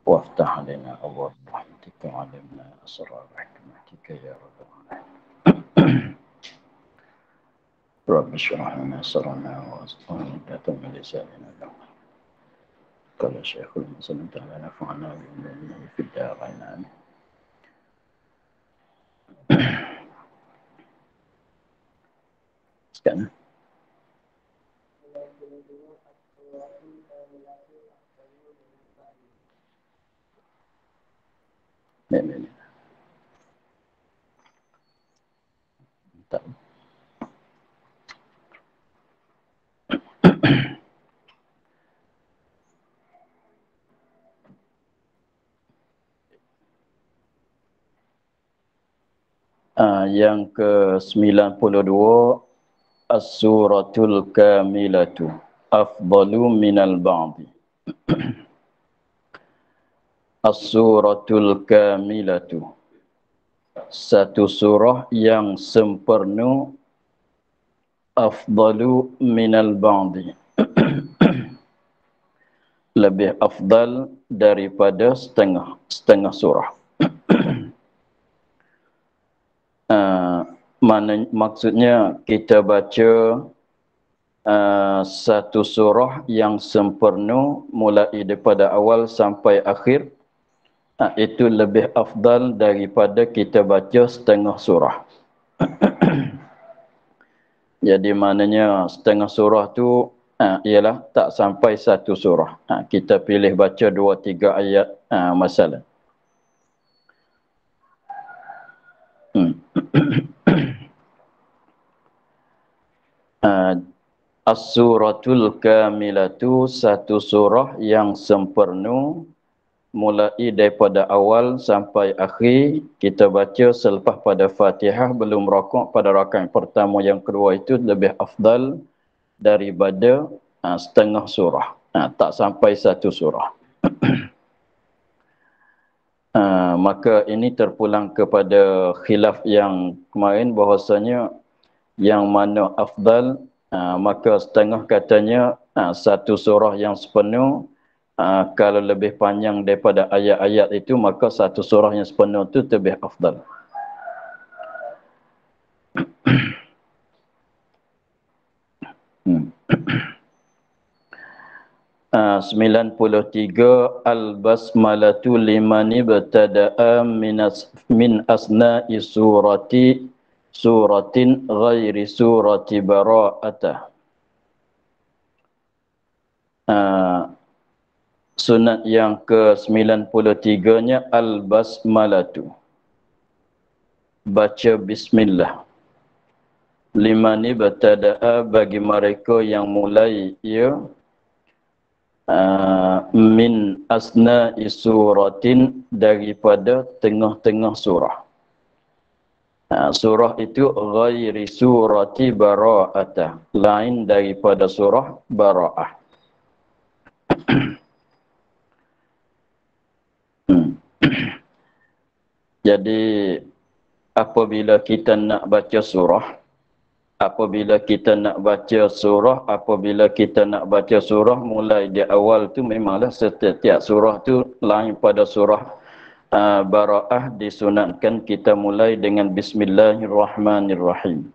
وافتح علينا أبواب رحمتك وعلمنا أسرار حكمتك يا رب العالمين. رب اشرح لنا صدرنا وأصلحنا من لساننا لنا. قال الشيخ المسلم تعالى نفعنا بعلمه في الدارين آمين. Sekarang ni. Tak. Yang ke-92 As-Suratul Kamilatu Afdalu minal ba'di. As-Suratul Kamilatu, satu surah yang sempurna, afdalu minal ba'di, lebih afdal daripada setengah surah. Maksudnya kita baca satu surah yang sempurna mulai daripada awal sampai akhir, itu lebih afdal daripada kita baca setengah surah. Jadi maknanya setengah surah tu ialah tak sampai satu surah. Kita pilih baca 2-3 ayat masalah. As-Suratul Kamilatu, satu surah yang sempurna mulai daripada awal sampai akhir. Kita baca selepas pada Fatihah belum rakaat, pada rakaat pertama yang kedua itu lebih afdal daripada setengah surah. Tak sampai satu surah. Maka ini terpulang kepada khilaf yang kemarin bahawasanya yang mana afdal. Maka setengah katanya satu surah yang sepenuh, kalau lebih panjang daripada ayat-ayat itu, maka satu surah yang sepenuh itu lebih afdal. Sembilan puluh tiga Al-Basmalatu limani btada'a min asna'i suratin ghairi surati bara'atah. Sunat yang ke-93-nya Al-Basmalatu, baca bismillah. Limani btada'a, bagi mereka yang mulai ia, min asna'i suratin, daripada tengah-tengah surah. Surah itu ghairi surati bara'atah, lain daripada surah bara'ah. Jadi apabila kita nak baca surah, apabila kita nak baca surah mulai di awal tu memanglah setiap surah tu lain pada surah Bara'ah. Disunatkan kita mulai dengan Bismillahirrahmanirrahim.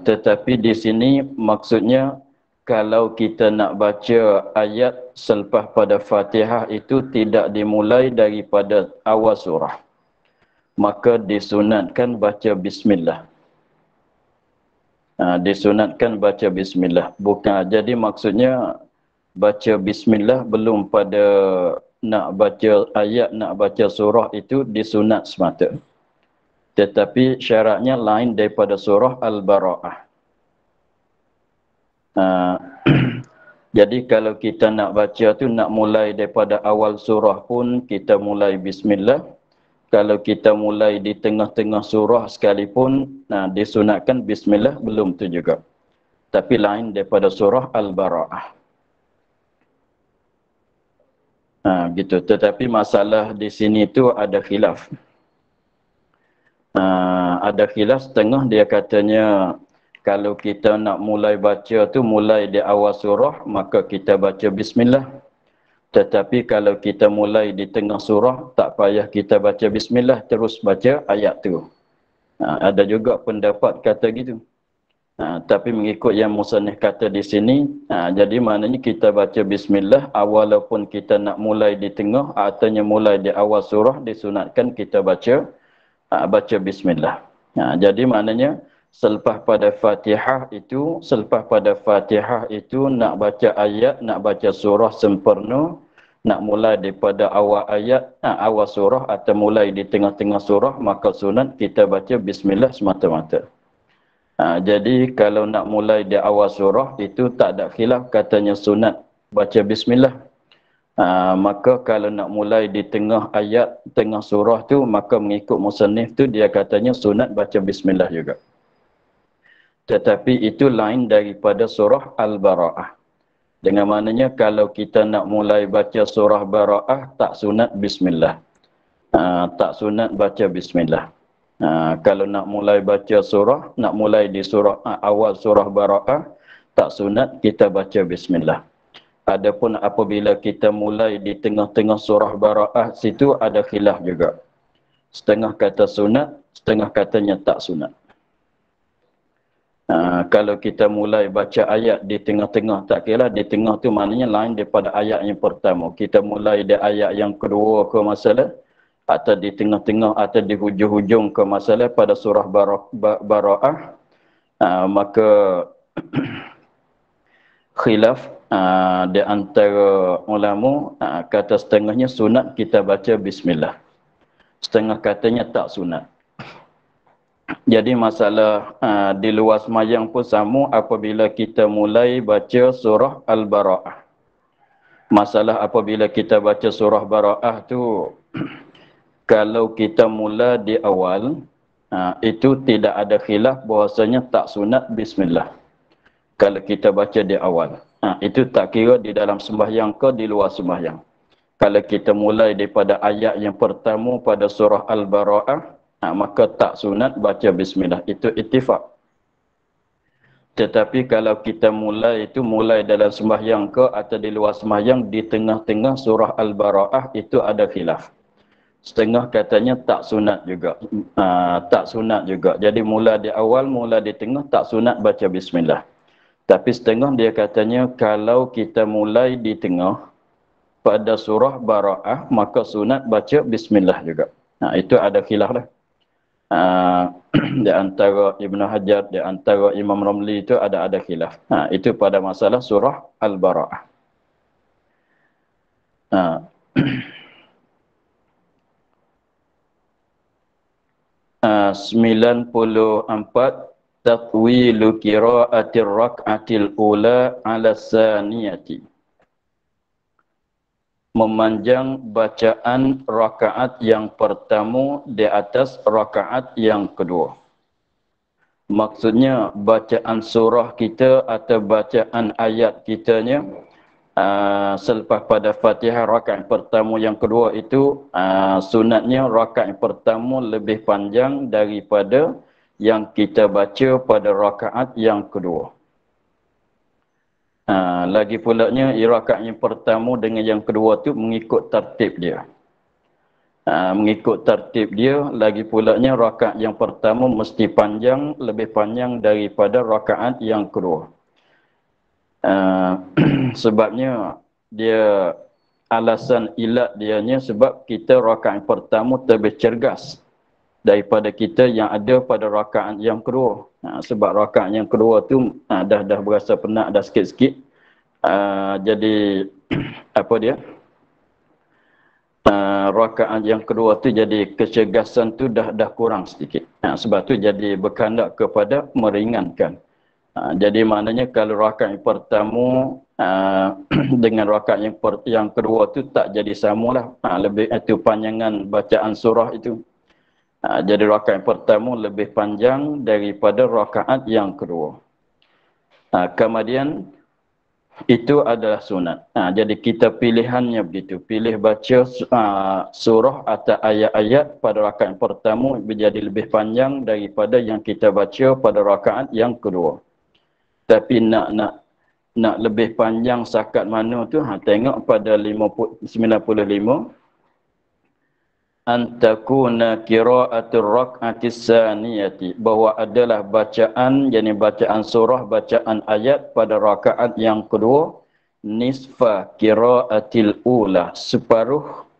Tetapi di sini maksudnya kalau kita nak baca ayat selepas pada Fatihah itu tidak dimulai daripada awal surah, maka disunatkan baca bismillah. Disunatkan baca bismillah. Bukan, jadi maksudnya baca bismillah belum pada nak baca ayat, nak baca surah itu disunat semata. Tetapi syaratnya lain daripada surah Al-Bara'ah. Jadi kalau kita nak baca tu, nak mulai daripada awal surah pun kita mulai bismillah. Kalau kita mulai di tengah-tengah surah sekalipun, disunatkan bismillah belum tu juga. Tapi lain daripada surah Al-Bara'ah. Gitu. Tetapi masalah di sini tu ada khilaf. Ada khilaf setengah, dia katanya kalau kita nak mulai baca tu mulai di awal surah, maka kita baca bismillah. Tetapi kalau kita mulai di tengah surah, tak payah kita baca bismillah, terus baca ayat tu. Ada juga pendapat kata gitu. Tapi mengikut yang musannif kata di sini, jadi maknanya kita baca bismillah, walaupun kita nak mulai di tengah, artinya mulai di awal surah, disunatkan kita baca bismillah. Jadi maknanya, selepas pada Fatihah itu nak baca ayat, nak baca surah sempurna, nak mulai daripada awal ayat, awal surah atau mulai di tengah-tengah surah, maka sunat kita baca bismillah semata-mata. Jadi kalau nak mulai di awal surah itu tak ada khilaf, katanya sunat baca bismillah. Maka kalau nak mulai di tengah ayat, tengah surah tu, maka mengikut musannif tu dia katanya sunat baca bismillah juga. Tetapi itu lain daripada surah Al-Bara'ah. Dengan maknanya kalau kita nak mulai baca surah Bara'ah, tak sunat bismillah. Tak sunat baca bismillah. Kalau nak mulai baca surah, nak mulai di surah awal surah Bara'ah, tak sunat kita baca bismillah. Adapun apabila kita mulai di tengah-tengah surah Bara'ah, situ ada khilaf juga. Setengah kata sunat, setengah katanya tak sunat. Kalau kita mulai baca ayat di tengah-tengah, tak kira di tengah tu maknanya lain daripada ayat yang pertama. Kita mulai di ayat yang kedua ke masalah, atau di tengah-tengah atau di hujung-hujung ke masalah pada surah Bara'ah, maka khilaf di antara ulama, kata setengahnya sunat kita baca bismillah, setengah katanya tak sunat. Jadi masalah di luar semayang pun sama apabila kita mulai baca surah Al-Bara'ah. Masalah apabila kita baca surah Bara'ah tu, kalau kita mula di awal, itu tidak ada khilaf bahwasanya tak sunat bismillah. Kalau kita baca di awal. Itu tak kira di dalam sembahyang ke di luar sembahyang. Kalau kita mulai daripada ayat yang pertama pada surah Al-Bara'ah, maka tak sunat baca bismillah. Itu ittifaq. Tetapi kalau kita mulai dalam sembahyang ke atau di luar sembahyang, di tengah-tengah surah Al-Bara'ah, itu ada khilaf. Setengah katanya tak sunat juga. Tak sunat juga. Jadi mula di awal, mula di tengah, tak sunat baca bismillah. Tapi setengah dia katanya kalau kita mulai di tengah pada surah Bara'ah, maka sunat baca bismillah juga. Itu ada khilaf lah. Di antara Ibn Hajar, di antara Imam Ramli itu ada khilaf. Itu pada masalah surah Al-Bara'ah. 94 tatwilu qira'atir rak'atil ula 'ala saniyati. Memanjang bacaan rakaat yang pertama di atas rakaat yang kedua. Maksudnya bacaan surah kita atau bacaan ayat kitanya selepas pada Fatihah rakaat pertama yang kedua itu sunatnya rakaat pertama lebih panjang daripada yang kita baca pada rakaat yang kedua. Lagi pulanya rakaat yang pertama dengan yang kedua tu mengikut tertib dia. Mengikut tertib dia, lagi pulanya rakaat yang pertama mesti panjang, lebih panjang daripada rakaat yang kedua. Sebabnya dia alasan ilat dianya sebab kita rakaat pertama lebih cergas daripada kita yang ada pada rakaat yang kedua. Sebab rakaat yang kedua tu dah berasa penat dah sikit-sikit. Jadi apa dia? Rakaat yang kedua tu jadi kecergasan tu dah kurang sedikit. Sebab tu jadi berkehendak kepada meringankan. Jadi maknanya kalau rakaat yang pertama dengan rakaat yang kedua tu tak jadi samalah. Lebih itu panjangan bacaan surah itu. Jadi rakaat yang pertama lebih panjang daripada rakaat yang kedua. Kemudian itu adalah sunat. Jadi kita pilihannya begitu. Pilih baca surah atau ayat-ayat pada rakaat yang pertama menjadi lebih panjang daripada yang kita baca pada rakaat yang kedua. Tapi nak nak lebih panjang sakat mana tu, tengok pada 95. Antakuna qira'atul rak'atis saniyati, bahawa adalah bacaan, yakni bacaan surah, bacaan ayat pada rakaat yang kedua, nisfa qira'atil ula, separuh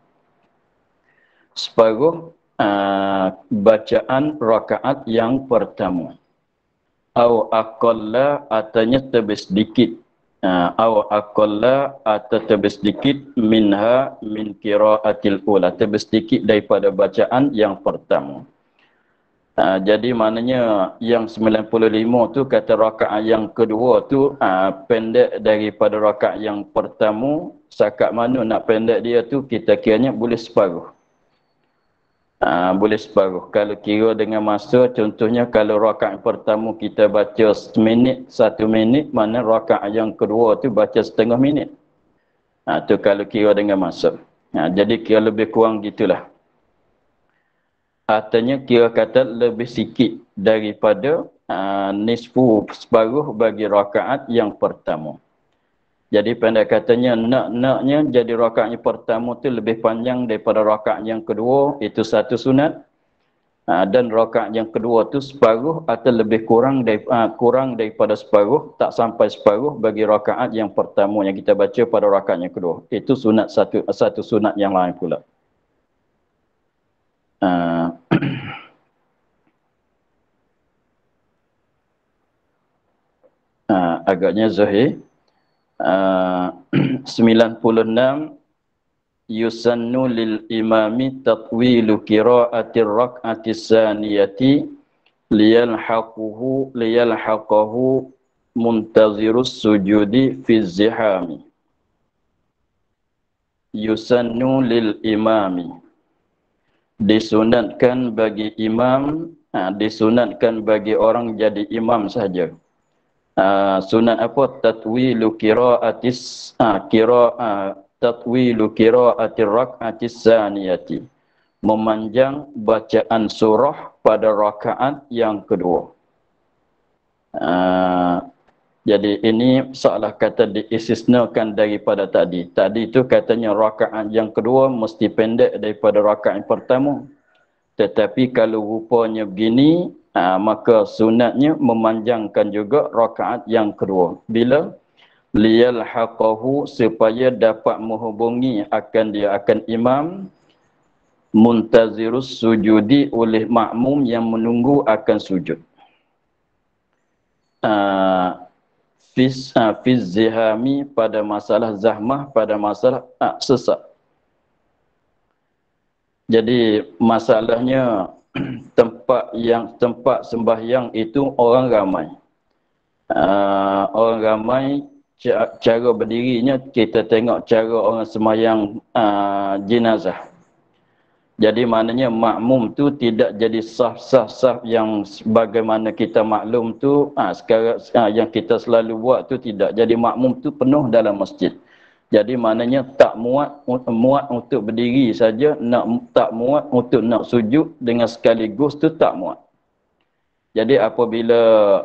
bacaan rakaat yang pertama. Au aqalla, atanya lebih sedikit, au aqalla atau lebih sedikit, minha min qiraatil ula, lebih sedikit daripada bacaan yang pertama. Jadi maknanya yang 95 tu kata rakaat yang kedua tu pendek daripada rakaat yang pertama. Sakat mana nak pendek dia tu, kita kiranya boleh separuh. Boleh separuh. Kalau kira dengan masa, contohnya kalau rakaat pertama kita baca 1 minit, mana rakaat yang kedua tu baca setengah minit. Tu kalau kira dengan masa. Jadi kira lebih kurang gitulah. Artinya kira kata lebih sikit daripada nisfu, separuh bagi rakaat yang pertama. Jadi pendek katanya, naknya jadi rakaat yang pertama tu lebih panjang daripada rakaat yang kedua, itu satu sunat. Dan rakaat yang kedua tu separuh atau lebih kurang daripada separuh, tak sampai separuh bagi rakaat yang pertama yang kita baca pada rakaat yang kedua. Itu sunat satu sunat yang lain pula. Agaknya zahir. 96 yusannu lil imami tatwilu qira'atir rak'atis saniyati liyalhaqahu muntazirus sujudi fi zihami. Yusannu lil imami, disunatkan bagi imam, disunatkan bagi orang jadi imam saja. Sunat apa? Tatwilu qira'atir rak'atis saniyati, memanjang bacaan surah pada rakaat yang kedua. Jadi ini seolah kata diistisnakan daripada tadi. Tadi itu katanya rakaat yang kedua mesti pendek daripada rakaat yang pertama. Tetapi kalau rupanya begini, maka sunatnya memanjangkan juga rakaat yang kedua. Bila? Liyalhaqahu, supaya dapat menghubungi akan imam, muntazirus sujudi, oleh makmum yang menunggu akan sujud. Fiz zihami, pada masalah zahmah, pada masalah sesak. Jadi masalahnya tempat sembahyang itu orang ramai. Orang ramai, cara berdirinya kita tengok cara orang sembahyang jenazah. Jadi maknanya makmum tu tidak jadi saf yang bagaimana kita maklum tu, sekarang yang kita selalu buat tu tidak. Jadi makmum tu penuh dalam masjid. Jadi maknanya tak muat untuk berdiri saja, tak muat untuk nak sujud dengan sekaligus tu tak muat. Jadi apabila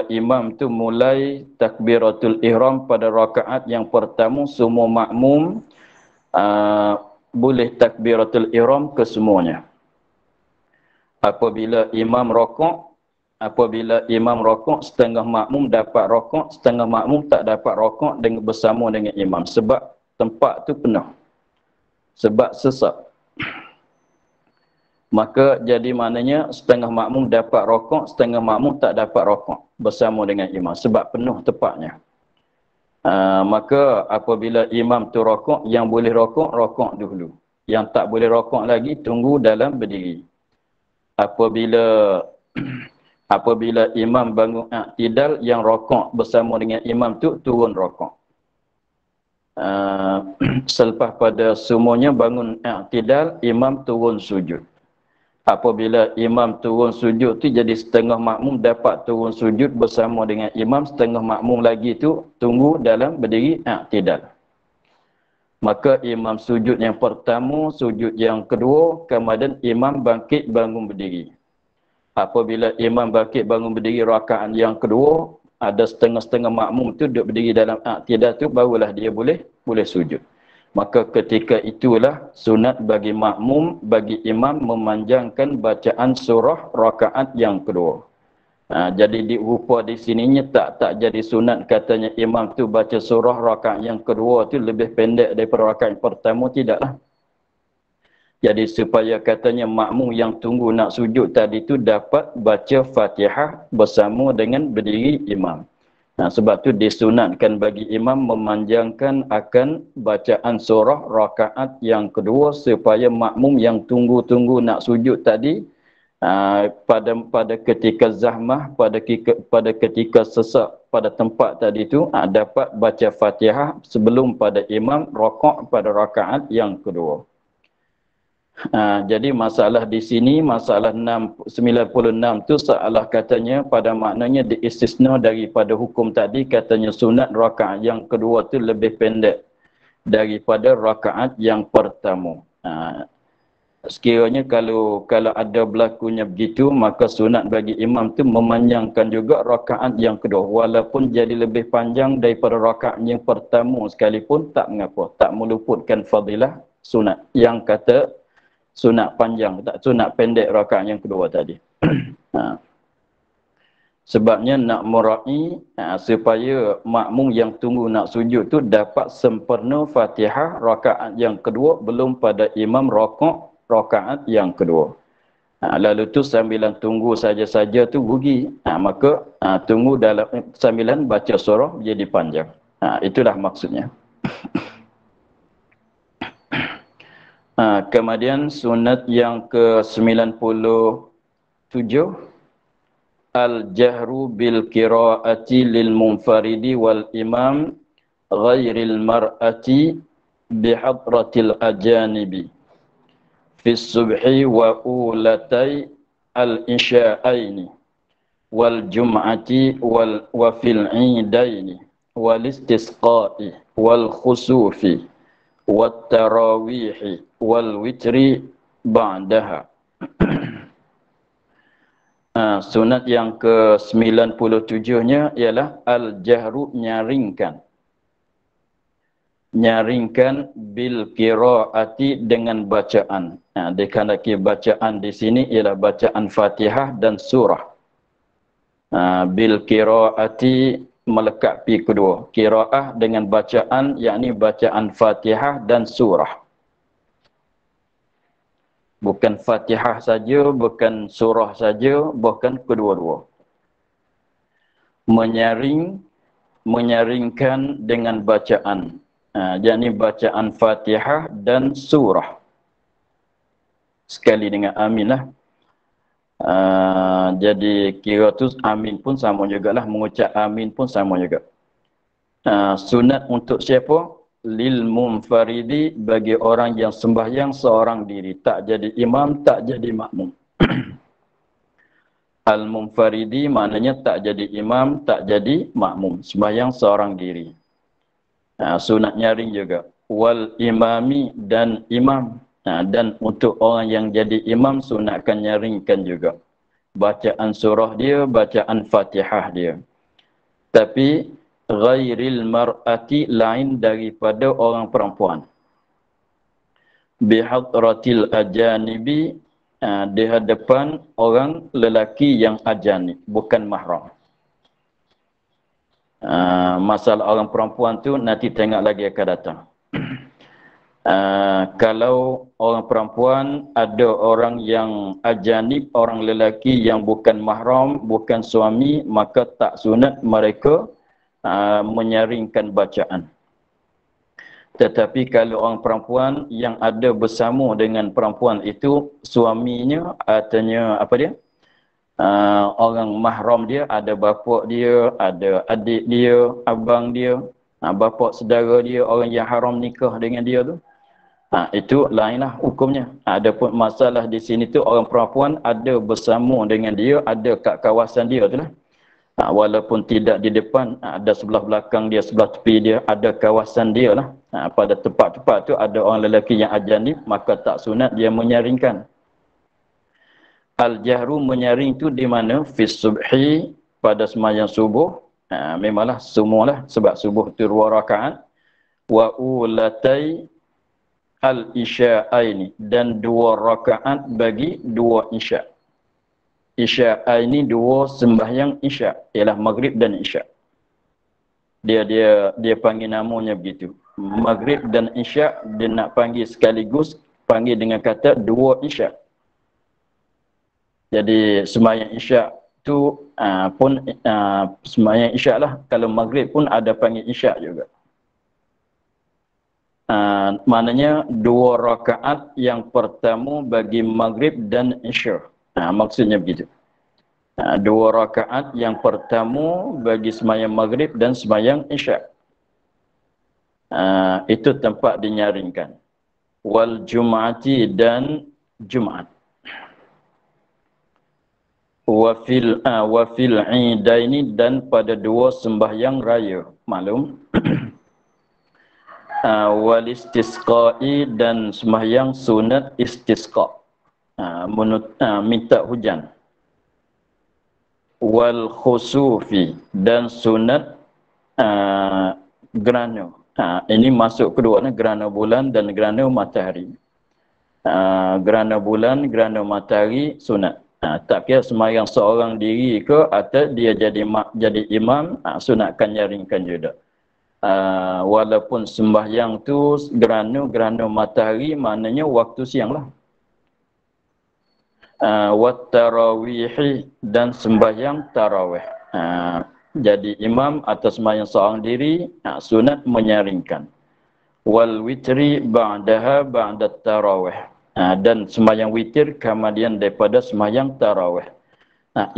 imam tu mulai takbiratul ihram pada rakaat yang pertama, semua makmum boleh takbiratul ihram kesemuanya. Apabila imam rokok, setengah makmum dapat rokok, setengah makmum tak dapat rokok bersama dengan imam. Sebab tempat tu penuh. Sebab sesak. Maka jadi maknanya setengah makmum dapat rokok, setengah makmum tak dapat rokok bersama dengan imam. Sebab penuh tempatnya. Maka apabila imam tu rokok, yang boleh rokok, rokok dulu. Yang tak boleh rokok lagi, tunggu dalam berdiri. Apabila imam bangun i'tidal, yang rokok bersama dengan imam tu turun rokok. Selepas pada semuanya bangun i'tidal, imam turun sujud. Apabila imam turun sujud tu, jadi setengah makmum dapat turun sujud bersama dengan imam, setengah makmum lagi tu tunggu dalam berdiri i'tidal. Maka imam sujud yang pertama, sujud yang kedua, kemudian imam bangkit bangun berdiri. Apabila imam bangkit bangun berdiri rakaat yang kedua, ada setengah-setengah makmum tu duduk berdiri dalam i'tidal tu, barulah dia boleh sujud. Maka ketika itulah sunat bagi makmum, bagi imam memanjangkan bacaan surah rakaat yang kedua. Jadi dirupa di sininya tak jadi sunat katanya imam tu baca surah rakaat yang kedua tu lebih pendek daripada rakaat yang pertama, tidaklah. Jadi supaya katanya makmum yang tunggu nak sujud tadi tu dapat baca Fatihah bersama dengan berdiri imam. Sebab tu disunatkan bagi imam memanjangkan akan bacaan surah rakaat yang kedua supaya makmum yang tunggu-tunggu nak sujud tadi pada ketika zahmah, pada ketika sesak pada tempat tadi tu dapat baca Fatihah sebelum pada imam rakaat pada rakaat yang kedua. Jadi masalah di sini, masalah 96 tu salah katanya pada maknanya diistisna daripada hukum tadi, katanya sunat rakaat yang kedua tu lebih pendek daripada rakaat yang pertama. Sekiranya kalau ada berlakunya begitu, maka sunat bagi imam tu memanjangkan juga rakaat yang kedua, walaupun jadi lebih panjang daripada rakaat yang pertama sekalipun tak mengapa, tak meluputkan fadilah sunat yang kata sunat panjang, tak sunat pendek rakaat yang kedua tadi. Sebabnya nak meraih supaya makmum yang tunggu nak sujud tu dapat sempurna Fatihah rakaat yang kedua belum pada imam rakaat yang kedua. Lalu tu sambilan tunggu saja-saja tu rugi. Maka tunggu dalam sambilan baca surah jadi panjang. Itulah maksudnya. Kemudian sunat yang ke-97, al-jahru bil qiraati lil munfaridi wal imam ghairil mar'ati bihadratil ajanibi fi subhi wa ulatai al-isya'aini wal jum'ati wa fil idaini wal istisqa'i wal khusufi wat tarawihi wal witri ba'daha. Sunat yang ke-97-nya ialah al-jahru, nyaringkan bil qiraati dengan bacaan. Dikandaki bacaan di sini ialah bacaan Fatihah dan surah. Bil qiraati melekapi kedua. Qiraah dengan bacaan, yakni bacaan Fatihah dan surah. Bukan Fatihah saja, bukan surah saja, bukan kedua-dua. Menyaringkan dengan bacaan. Yakni bacaan Fatihah dan surah. Sekali dengan amin lah. Jadi kira tu amin pun sama jugalah, mengucap amin pun sama juga. Sunat untuk siapa? Lil munfaridi, bagi orang yang sembahyang seorang diri, tak jadi imam, tak jadi makmum. Al-munfaridi maknanya tak jadi imam, tak jadi makmum, sembahyang seorang diri. Sunat nyaring juga. Wal imami, dan imam. Dan untuk orang yang jadi imam, sunatkan nyaringkan juga bacaan surah dia, bacaan Fatihah dia. Tapi ghairil mar'ati, lain daripada orang perempuan. Bihadratil ajanibi, di hadapan orang lelaki yang ajanib, bukan mahram. Masalah orang perempuan tu nanti tengok lagi akan datang. Kalau orang perempuan ada orang yang ajanib, orang lelaki yang bukan mahram, bukan suami, maka tak sunat mereka menyaringkan bacaan. Tetapi kalau orang perempuan yang ada bersama dengan perempuan itu suaminya, artinya apa dia? Orang mahram dia, ada bapa dia, ada adik dia, abang dia, bapa saudara dia, orang yang haram nikah dengan dia tu. Itu lainlah hukumnya. Adapun masalah di sini tu orang perempuan ada bersama dengan dia, ada kat kawasan dia tu lah. Walaupun tidak di depan, ada sebelah belakang dia, sebelah tepi dia, ada kawasan dia lah. Pada tempat-tempat tu ada orang lelaki yang ajanib, maka tak sunat dia menyaringkan. Al-jahru menyaring tu di mana? Fis subhi, pada sembahyang subuh. Memanglah semualah sebab subuh tu 2 rakaat. Wa ulatai al-isya'aini, dan 2 rakaat bagi 2 isya'. Isya'aini 2 sembahyang isya', ialah maghrib dan isya'. Dia panggil namanya begitu. Maghrib dan isya' dia nak panggil sekaligus, panggil dengan kata 2 isya'. Jadi sembahyang isya' tu pun sembahyang isya' lah. Kalau maghrib pun ada panggil isya' juga. Maknanya 2 rakaat yang pertama bagi maghrib dan isya'. Maksudnya begitu. 2 rakaat yang pertama bagi sembahyang maghrib dan sembahyang isya'. Itu tempat dinyaringkan. Wal jum'ati, dan Jumaat. Wa fil idaini, dan pada 2 sembahyang raya. Maklum. Wal istisqa'i, dan sembahyang sunat istisqa'. Minta hujan. Wal khusufi, dan sunat gerhana. Ini masuk kedua ni, gerhana bulan dan gerhana matahari. Gerhana bulan, gerhana matahari sunat. Tak kira sembahyang seorang diri ke atau dia jadi imam, sunatkan nyaringkan juga. Walaupun sembahyang tu gerhana matahari, maknanya waktu siang lah. Wat tarawihi, dan sembahyang tarawih. Jadi imam atas sembahyang seorang diri, sunat menyaringkan. Wal witri ba'daha ba'da tarawih. Dan sembahyang witir kemudian daripada sembahyang tarawih.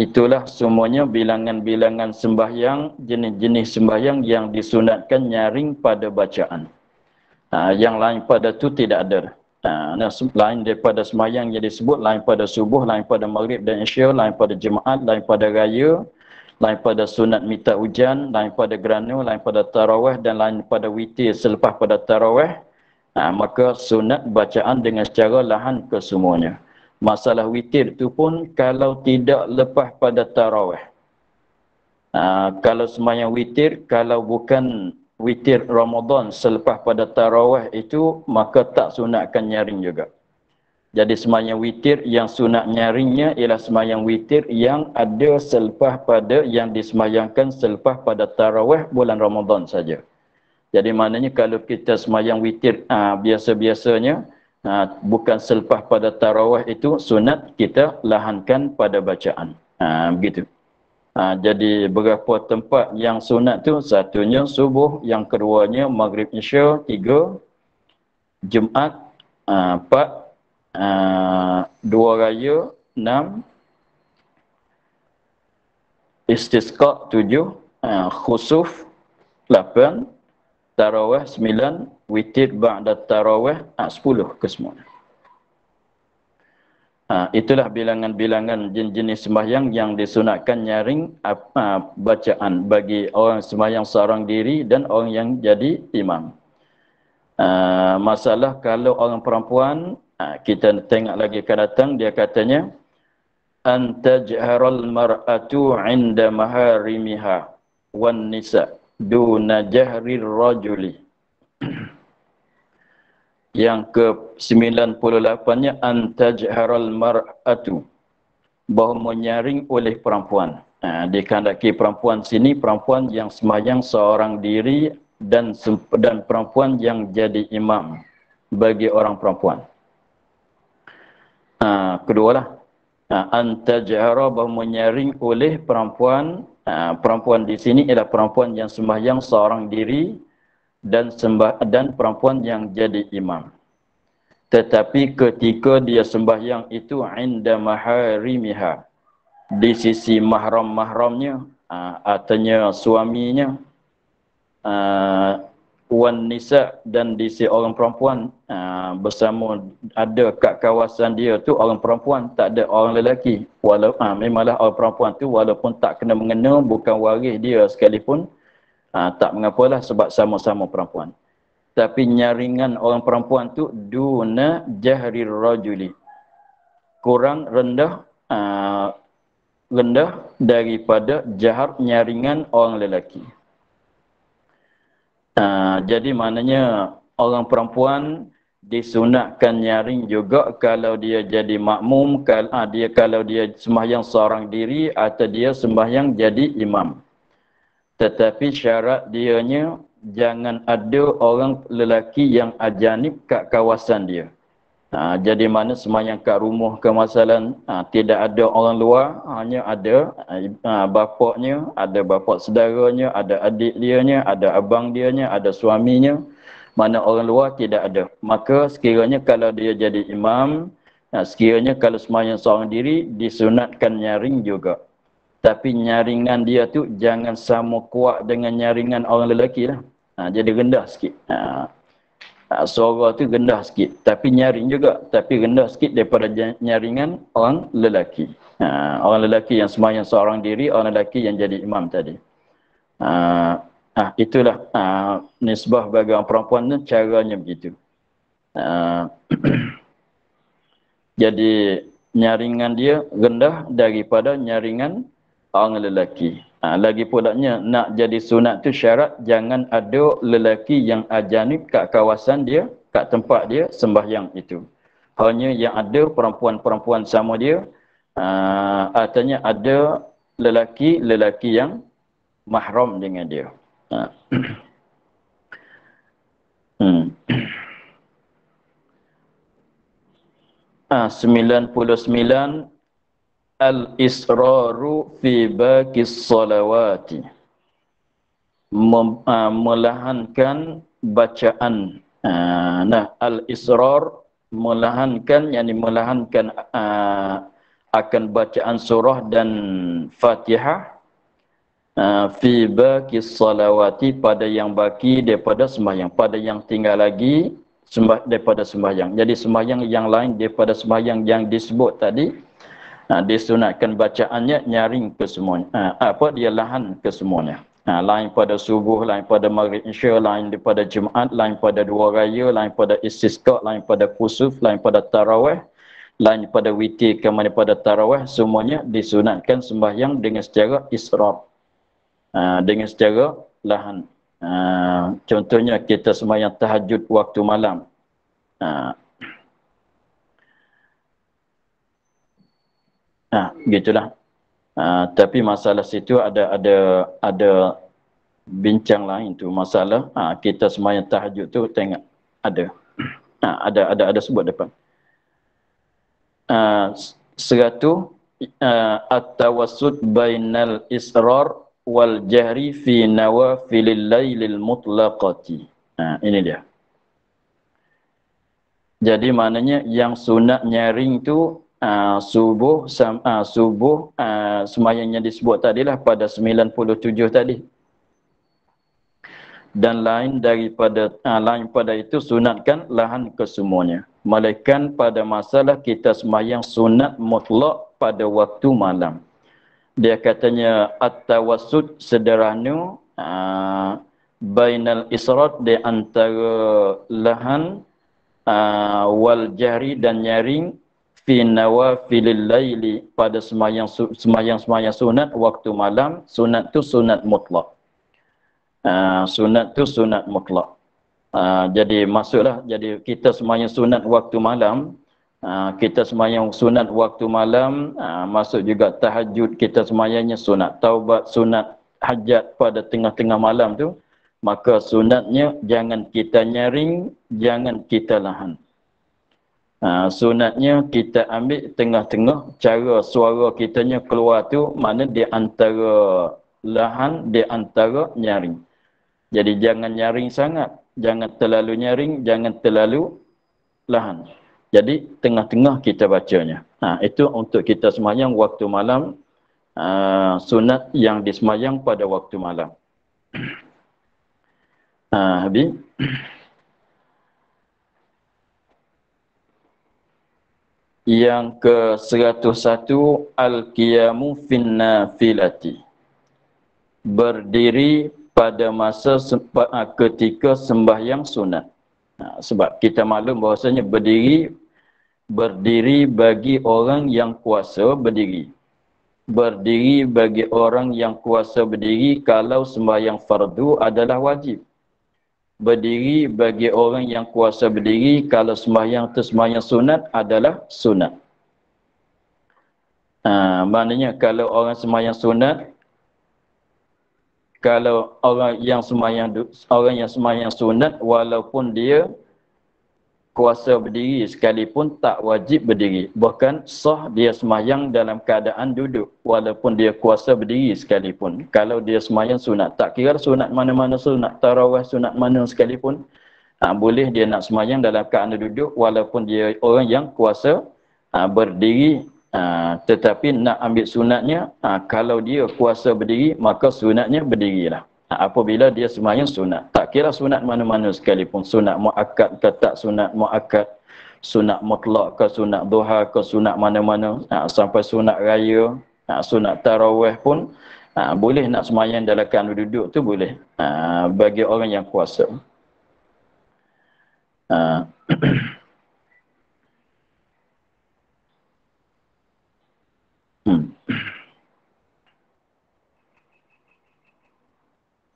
Itulah semuanya bilangan-bilangan sembahyang, jenis-jenis sembahyang yang disunatkan nyaring pada bacaan. Yang lain pada tu tidak ada. Lain daripada sembahyang yang disebut, lain pada subuh, lain pada maghrib dan isya, lain pada Jumaat, lain pada raya, lain pada sunat minta hujan, lain pada gerhana, lain pada tarawih, dan lain pada witir selepas pada tarawih. Maka sunat bacaan dengan secara lahan ke semuanya. Masalah witir tu pun kalau tidak lepas pada tarawih. Kalau sembahyang witir, kalau bukan witir Ramadan selepas pada tarawih itu, maka tak sunatkan nyaring juga. Jadi sembahyang witir yang sunat nyaringnya ialah sembahyang witir yang ada selepas pada, yang disembahyangkan selepas pada tarawih bulan Ramadan saja. Jadi maknanya kalau kita sembahyang witir biasa-biasanya, bukan selepas pada tarawih itu, sunat kita lahankan pada bacaan. Begitu. Jadi beberapa tempat yang sunat tu, satunya subuh, yang keduanya maghrib isya, 3 Jumaat, 4 2 raya, 6 istisqa, 7 khusuf, 8 tarawih, 9 witir ba'da tarawih, 10 ke semua. Itulah bilangan-bilangan jenis sembahyang yang disunatkan nyaring bacaan bagi orang sembahyang seorang diri dan orang yang jadi imam. Masalah kalau orang perempuan, kita tengok lagi akan datang, dia katanya antajharal mar'atu 'inda maharimiha wan nisa duna jahrir rajuli. Yang ke-98-nya antajharal mar'atu, bahawa menyaring oleh perempuan. Dikandaki perempuan sini, perempuan yang sembahyang seorang diri dan perempuan yang jadi imam bagi orang perempuan. Kedualah, antajhara, bahawa menyaring oleh perempuan. Perempuan di sini ialah perempuan yang sembahyang seorang diri dan perempuan yang jadi imam. Tetapi ketika dia sembahyang itu inda maharimiha, di sisi mahram-mahramnya, artinya suaminya, wan nisa, dan di sisi orang perempuan, bersama ada kat kawasan dia tu orang perempuan, tak ada orang lelaki. Memanglah orang perempuan tu walaupun tak kena mengena, bukan waris dia sekalipun, tak mengapalah sebab sama-sama perempuan. Tapi nyaringan orang perempuan tu duna jahrir rajuli, kurang rendah rendah daripada jahar nyaringan orang lelaki. Jadi maknanya orang perempuan disunatkan nyaring juga kalau dia jadi makmum, kalau dia sembahyang seorang diri atau dia sembahyang jadi imam. Tetapi syarat dianya jangan ada orang lelaki yang ajanib kat kawasan dia. Jadi mana sembahyang kat rumah ke masalan tidak ada orang luar, hanya ada bapaknya, ada bapak saudaranya, ada adik dianya, ada abang dianya, ada suaminya. Mana orang luar tidak ada. Maka sekiranya kalau dia jadi imam, sekiranya kalau sembahyang seorang diri disunatkan nyaring juga. Tapi nyaringan dia tu jangan sama kuat dengan nyaringan orang lelaki lah. Jadi rendah sikit. Suara tu rendah sikit, tapi nyaring juga, tapi rendah sikit daripada nyaringan orang lelaki. Orang lelaki yang sembahyang seorang diri, orang lelaki yang jadi imam tadi. Itulah nisbah bagi orang perempuan tu caranya begitu. Jadi nyaringan dia rendah daripada nyaringan orang lelaki. Lagi pulanya nak jadi sunat tu syarat jangan ada lelaki yang ajanib kat kawasan dia, kat tempat dia sembahyang itu. Hanya yang ada perempuan-perempuan sama dia, artinya ada lelaki-lelaki yang mahram dengan dia. 99 al-israru fi baqis salawati, melahankan bacaan. Al-israr melahankan, yakni melahankan akan bacaan surah dan Fatihah fi baqis salawati, pada yang baki daripada sembahyang, pada yang tinggal lagi daripada sembahyang. Jadi sembahyang yang lain daripada sembahyang yang disebut tadi, disunatkan bacaannya nyaring ke semuanya. Dia lahan ke semuanya. Lain pada subuh, lain pada maghrib isya, lain daripada Jumaat, lain pada dua raya, lain pada istisqa, lain pada kusuf, lain pada tarawih, lain pada witir, kemudian pada tarawih, semuanya disunatkan sembahyang dengan secara israr. Dengan secara lahan. Contohnya kita sembahyang tahajud waktu malam. Gitulah. Tapi masalah situ ada bincang lain tu. Masalah kita sembahyang tahajud tu tengok ada sebut depan. 100 at-tawassut bainal israr wal jahri fi nawafilil lailil mutlaqati. Ini dia. Jadi maknanya yang sunat nyaring tu subuh sembahyang yang disebut tadilah pada 97 tadi. Dan lain pada itu sunatkan lahan kesemuanya. Melainkan pada masalah kita sembahyang sunat mutlak pada waktu malam. Dia katanya at-tawassut sederhana bainal israt, di antara lahan wal jahri dan nyaring fi nawafilil laili, pada sembahyang sunat waktu malam. Sunat tu sunat mutlak. Sunat tu sunat mutlak. Jadi masuklah, jadi kita sembahyang sunat waktu malam, kita sembahyang sunat waktu malam, masuk juga tahajud, kita sembahyangnya sunat taubat, sunat hajat pada tengah-tengah malam tu, maka sunatnya jangan kita nyaring, jangan kita lahan. Sunatnya kita ambil tengah-tengah, cara suara kitanya keluar tu mana di antara lahan, di antara nyaring. Jadi jangan nyaring sangat, jangan terlalu nyaring, jangan terlalu lahan. Jadi tengah-tengah kita bacanya. Itu untuk kita sembahyang waktu malam, sunat yang disembahyang pada waktu malam. Habis. Yang ke-101 al-qiyamu fin nafilati, berdiri pada masa ketika sembahyang sunat. Sebab kita maklum bahwasanya berdiri Berdiri bagi orang yang kuasa berdiri. Berdiri bagi orang yang kuasa berdiri kalau sembahyang fardu adalah wajib. Berdiri bagi orang yang kuasa berdiri kalau sembahyang itu sembahyang sunat adalah sunat. Maknanya kalau orang sembahyang sunat, kalau orang yang sembahyang sunat walaupun dia kuasa berdiri sekalipun tak wajib berdiri. Bahkan sah dia sembahyang dalam keadaan duduk walaupun dia kuasa berdiri sekalipun. Kalau dia sembahyang sunat, tak kira sunat mana-mana, sunat tarawih, sunat mana sekalipun, boleh dia nak sembahyang dalam keadaan duduk walaupun dia orang yang kuasa berdiri. Tetapi nak ambil sunatnya, kalau dia kuasa berdiri, maka sunatnya berdirilah. Apabila dia sembahyang sunat, tak kira sunat mana-mana sekalipun, sunat muakkad ke tak sunat muakkad, sunat mutlak ke sunat duha ke sunat mana-mana, sampai sunat raya, sunat tarawih pun boleh nak sembahyang dalam keadaan duduk tu boleh, bagi orang yang kuasa.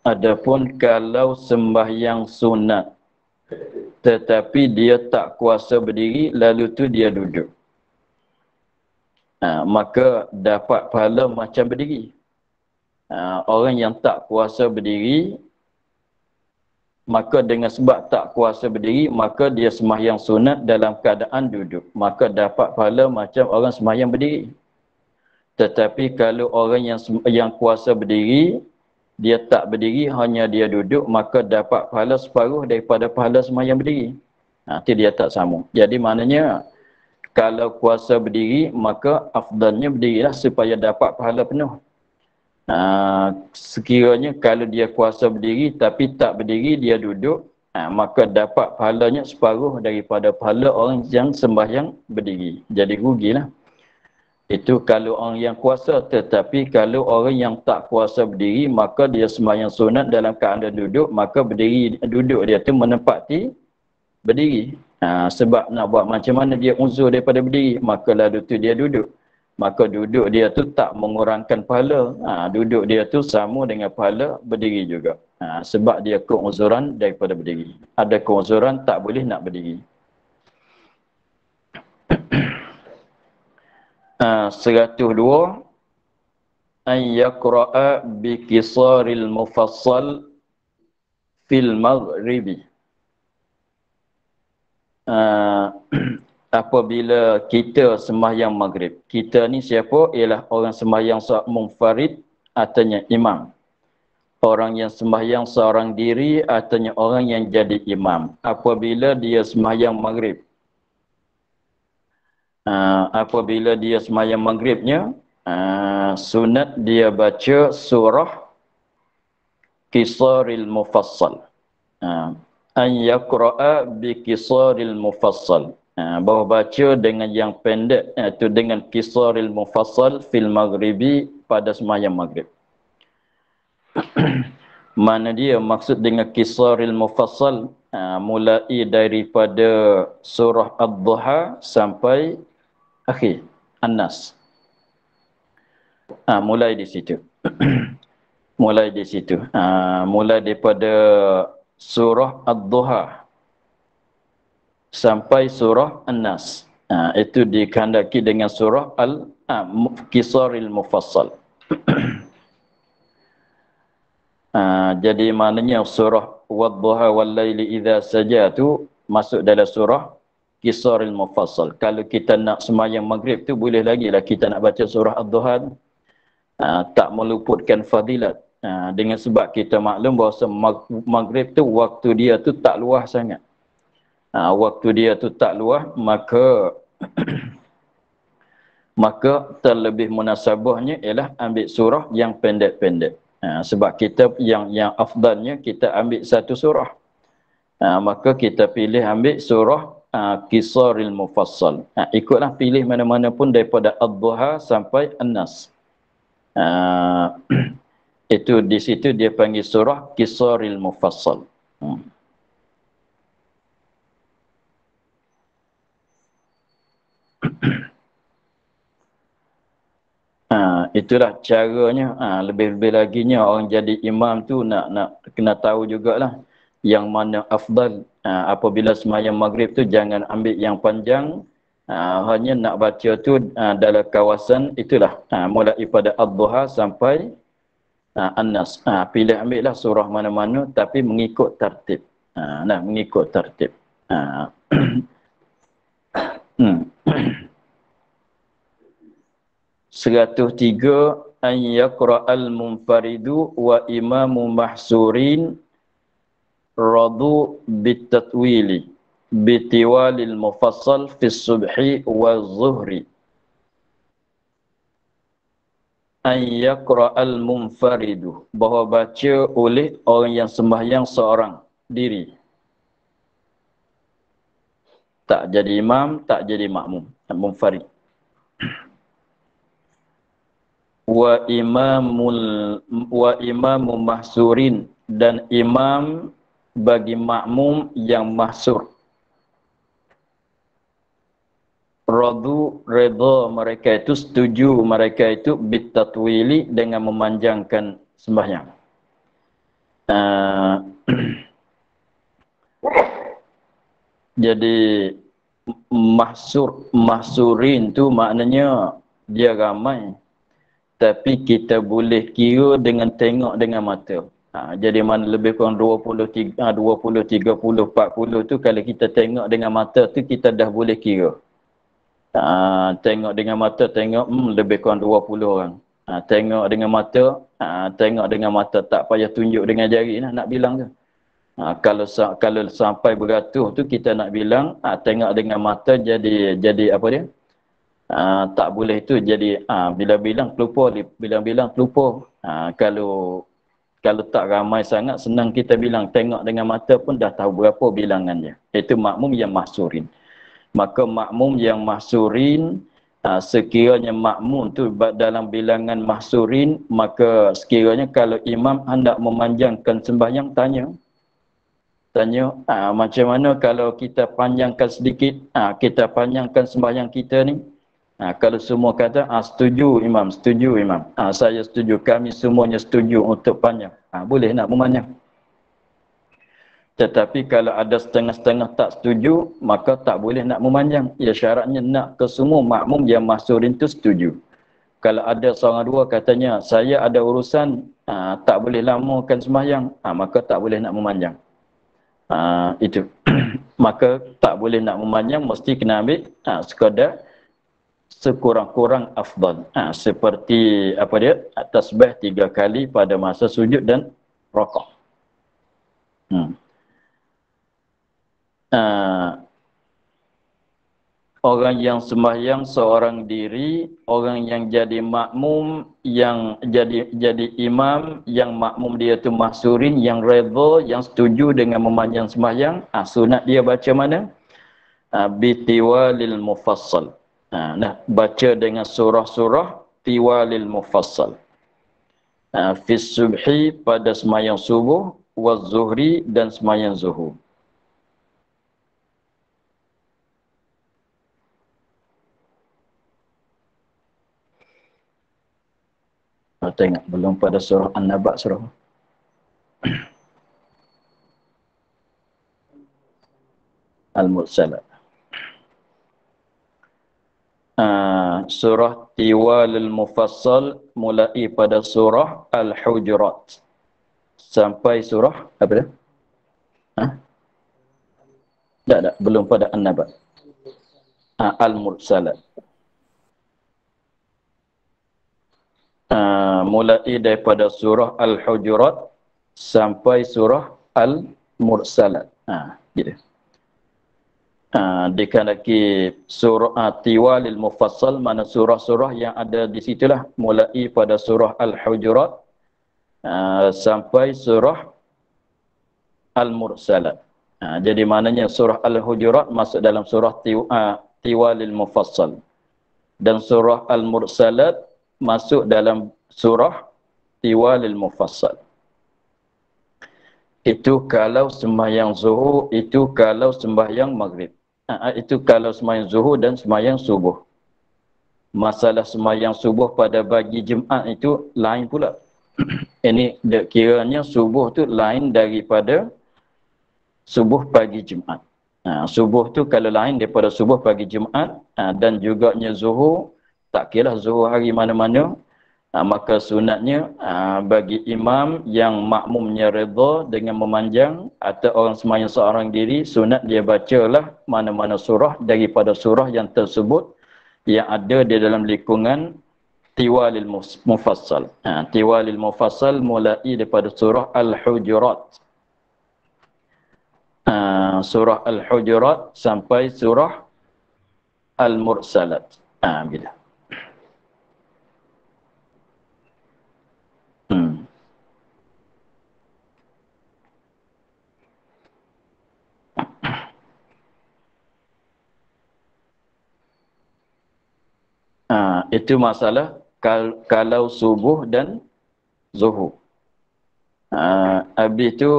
Adapun kalau sembahyang sunat tetapi dia tak kuasa berdiri lalu tu dia duduk, maka dapat pahala macam berdiri. Orang yang tak kuasa berdiri, maka dengan sebab tak kuasa berdiri, maka dia sembahyang sunat dalam keadaan duduk, maka dapat pahala macam orang sembahyang berdiri. Tetapi kalau orang yang kuasa berdiri, dia tak berdiri, hanya dia duduk, maka dapat pahala separuh daripada pahala sembahyang berdiri. Itu dia tak sama. Jadi maknanya, kalau kuasa berdiri, maka afdalnya berdirilah supaya dapat pahala penuh. Sekiranya kalau dia kuasa berdiri, tapi tak berdiri, dia duduk, maka dapat pahalanya separuh daripada pahala orang yang sembahyang berdiri. Jadi rugilah. Itu kalau orang yang kuasa. Tetapi kalau orang yang tak kuasa berdiri, maka dia sembahyang sunat dalam keadaan duduk, maka berdiri duduk dia tu menempati berdiri. Sebab nak buat macam mana dia uzur daripada berdiri, maka lalu tu dia duduk. Maka duduk dia tu tak mengurangkan pahala. Duduk dia tu sama dengan pahala berdiri juga. Sebab dia keuzuran daripada berdiri. Ada keuzuran tak boleh nak berdiri. 102 an yaqra'a bi qisaril mufassal fil maghribi. Apabila kita sembahyang maghrib, kita ni siapa? Ialah orang sembahyang munfarid, artinya imam. Orang yang sembahyang seorang diri, artinya orang yang jadi imam. Apabila dia sembahyang maghrib, apabila dia sembahyang maghribnya, sunat dia baca surah Qisaril Mufassal. An yaqra'a bi Qisaril Mufassal. Bahawa baca dengan yang pendek, iaitu dengan Qisaril Mufassal fil maghribi, pada sembahyang maghrib. Mana dia maksud dengan Qisaril Mufassal? Mulai daripada surah Ad-Duha sampai akhir An-Nas. Mulai di situ. Mulai di situ. Mulai daripada surah Ad-Duha sampai surah An-Nas. Itu dikandaki dengan surah Qisaril Mufassal. Jadi maknanya surah Wad-Duha wal-Laili idza saja tu masuk dalam surah Qisaril Mufassal. Kalau kita nak sembahyang maghrib tu boleh lagi lah kita nak baca surah Ad-Duha. Tak meluputkan fadilat. Dengan sebab kita maklum bahawa maghrib tu waktu dia tu tak luas sangat. Waktu dia tu tak luas, maka terlebih munasabahnya ialah ambil surah yang pendek-pendek. Sebab kita yang afdalnya kita ambil satu surah. Maka kita pilih ambil surah Qisaril Mufassal. Ikutlah pilih mana-mana pun daripada Ad-Duha sampai An-Nas. Itu di situ dia panggil surah Qisaril Mufassal. Itulah caranya. Lebih-lebih laginya orang jadi imam tu nak kena tahu jugalah yang mana afdal. Apabila sembahyang maghrib tu jangan ambil yang panjang. Hanya nak baca tu dalam kawasan itulah. Mulai pada ad-duha sampai An-Nas. Pilih ambil lah surah mana-mana tapi mengikut tertib. Mengikut tertib. Hmm. 103 an yaqra'al munfaridu wa imamu mahsurin radu bitatwili bitiwalil mufassal fi subhi wa zuhri. An yaqra'al munfaridu, bahawa baca oleh orang yang sembahyang seorang diri, tak jadi imam, tak jadi makmum, munfarid. Wa imamu mahsurin, dan imam bagi makmum yang mahsur. Radu, redha mereka itu, setuju mereka itu bitatwili, dengan memanjangkan sembahyang. Jadi mahsurin tu maknanya dia ramai, tapi kita boleh kira dengan tengok dengan mata. Jadi mana lebih kurang 20, 30, 40 tu, kalau kita tengok dengan mata tu kita dah boleh kira. Tengok dengan mata, tengok lebih kurang 20 orang. Tengok dengan mata, tak payah tunjuk dengan jari nak bilang tu. Kalau sampai beratus tu kita nak bilang, tengok dengan mata jadi apa dia? Tak boleh tu jadi bila bilang terlupa, kalau tak ramai sangat senang kita bilang, tengok dengan mata pun dah tahu berapa bilangannya. Itu makmum yang mahsurin. Maka makmum yang mahsurin, sekiranya makmum tu dalam bilangan mahsurin, maka sekiranya kalau imam hendak memanjangkan sembahyang, tanya macam mana kalau kita panjangkan sedikit, kita panjangkan sembahyang kita ni. Kalau semua kata setuju imam, saya setuju, kami semuanya setuju untuk panjang, boleh nak memanjang. Tetapi kalau ada setengah-setengah tak setuju, maka tak boleh nak memanjang. Ya, syaratnya nak ke semua makmum yang mahsurin tu setuju. Kalau ada seorang dua katanya, saya ada urusan, tak boleh lamakan sembahyang, maka tak boleh nak memanjang. Itu. Maka tak boleh nak memanjang, mesti kena ambil sekadar sekurang-kurang afdal. Seperti apa dia? Tasbih 3 kali pada masa sujud dan rakaat. Orang yang sembahyang seorang diri, orang yang jadi makmum, yang jadi imam, yang makmum dia tu mahsurin, yang redha, yang setuju dengan memanjang sembahyang, sunat dia baca mana? Bitiwalil mufassal. Baca dengan surah-surah tiwalil mufassal. Fi subhi, pada sembahyang subuh, wa zuhri, dan sembahyang zuhur. Tengok, belum pada surah An-Naba, surah Al-Mursalat. Surah Tiwalil Mufassal mulai pada surah Al-Hujurat sampai surah apa dia? Tak, belum pada An-Naba. Al-Mursalat. Mulai daripada surah Al-Hujurat sampai surah Al-Mursalat. Gitu. Dikandaki surah Tiwalil Mufassal, mana surah-surah yang ada di situlah, mulai pada surah Al-Hujurat sampai surah Al-Mursalat. Jadi maknanya surah Al-Hujurat masuk dalam surah Tiwalil Mufassal, dan surah Al-Mursalat masuk dalam surah Tiwalil Mufassal. Itu kalau sembahyang zuhur, itu kalau sembahyang maghrib. Itu kalau sembahyang zuhur dan sembahyang subuh. Masalah sembahyang subuh pada pagi Jumaat itu lain pula. Ini kiranya subuh tu lain daripada subuh pagi Jumaat. Subuh tu kalau lain daripada subuh pagi Jumaat, dan juganya zuhur, tak kira zuhur hari mana-mana, maka sunatnya bagi imam yang makmumnya redha dengan memanjang atau orang sembahyang seorang diri, sunat dia bacalah mana-mana surah daripada surah yang tersebut yang ada di dalam lingkungan Tiwalil Mufassal. Tiwalil Mufassal mulai daripada surah Al-Hujurat. Surah Al-Hujurat sampai surah Al-Mursalat. Bila. Itu masalah kalau subuh dan zuhur. Habis tu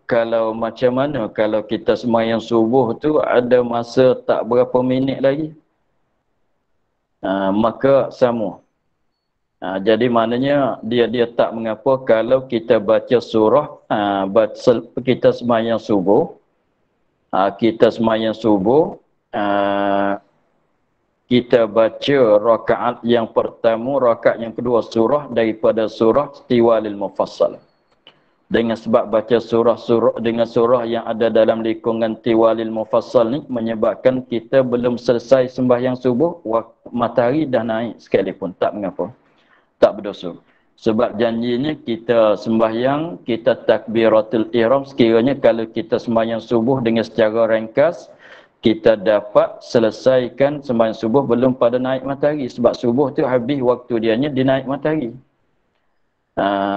kalau macam mana kalau kita sembahyang subuh tu ada masa tak berapa minit lagi, maka sama. Jadi maknanya dia tak mengapa kalau kita baca surah, kita sembahyang subuh, kita baca rakaat yang pertama, rakaat yang kedua surah daripada surah Tiwalil Mufassal. Dengan sebab baca surah-surah dengan surah yang ada dalam lingkungan Tiwalil Mufassal ni menyebabkan kita belum selesai sembahyang subuh, matahari dah naik sekalipun, tak mengapa. Tak berdosa. Sebab janjinya kita sembahyang, kita takbiratul ihram, sekiranya kalau kita sembahyang subuh dengan secara ringkas, kita dapat selesaikan sembahyang subuh belum pada naik matahari. Sebab subuh tu habis waktu dianya di naik matahari.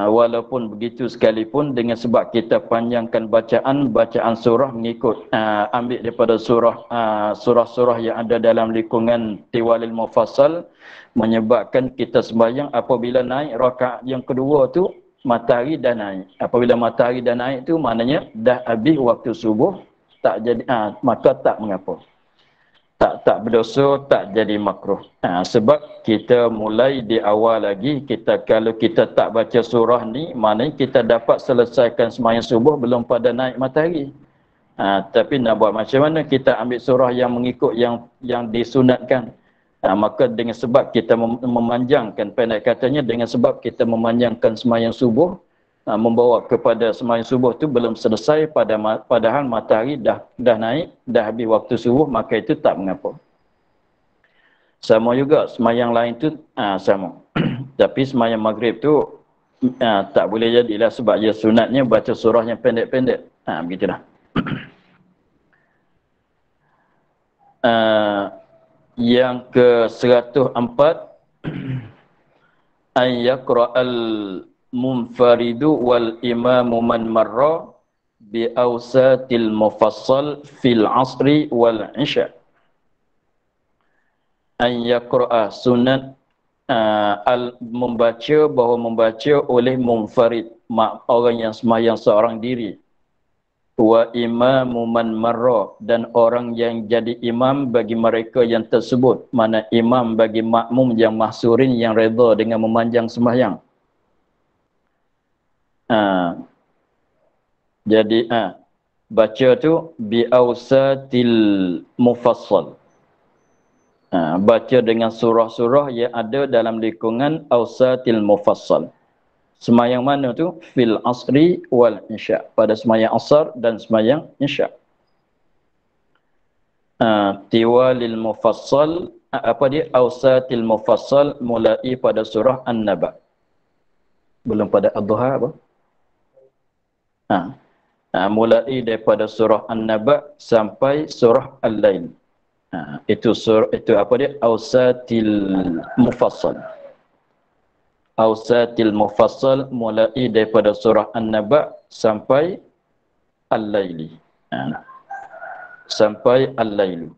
Walaupun begitu sekalipun, dengan sebab kita panjangkan bacaan surah mengikut ambil daripada surah-surah yang ada dalam lingkungan Tiwalil Mufassal, menyebabkan kita sembahyang apabila naik rakaat yang kedua tu matahari dah naik. Apabila matahari dah naik tu maknanya dah habis waktu subuh, tak jadi maka tak mengapa. Tak berdosa, tak jadi makruh. Sebab kita mulai di awal lagi, kalau kita tak baca surah ni, maknanya kita dapat selesaikan sembahyang subuh belum pada naik matahari. Tapi nak buat macam mana? Kita ambil surah yang mengikut yang disunatkan. Maka dengan sebab kita memanjangkan, pendek katanya dengan sebab kita memanjangkan sembahyang subuh, membawa kepada sembahyang subuh tu belum selesai padahal matahari dah naik, dah habis waktu subuh, maka itu tak mengapa. Sama juga sembahyang lain tu sama. Tapi sembahyang maghrib tu tak boleh jadilah sebab dia sunatnya baca surah yang pendek-pendek. Begitulah. Yang ke-104 an yaqra'al munfaridu wal imamu man marra bi awsatil mufassal fil asri wal isya. An yaqra'a sunat membaca oleh munfarid, orang yang sembahyang seorang diri, wa imamu man marra, dan orang yang jadi imam bagi mereka yang tersebut, mana imam bagi makmum yang mahsurin yang redha dengan memanjang sembahyang. Jadi baca tu bi awsatil mufassal, baca dengan surah-surah yang ada dalam lingkungan awsatil mufassal. Sembahyang mana tu? Fil asri wal isya, pada sembahyang asar dan sembahyang isya. Tiwalil mufassal, apa dia? Awsatil mufassal mulai pada surah An-Naba. Belum pada Ad-Duha apa? Mulai daripada surah An-Naba sampai surah Al-Lail. Itu apa dia? Awsatil mufassal. Awsatil mufassal mulai daripada surah An-Naba sampai Al-Laili. Sampai Al-Lail.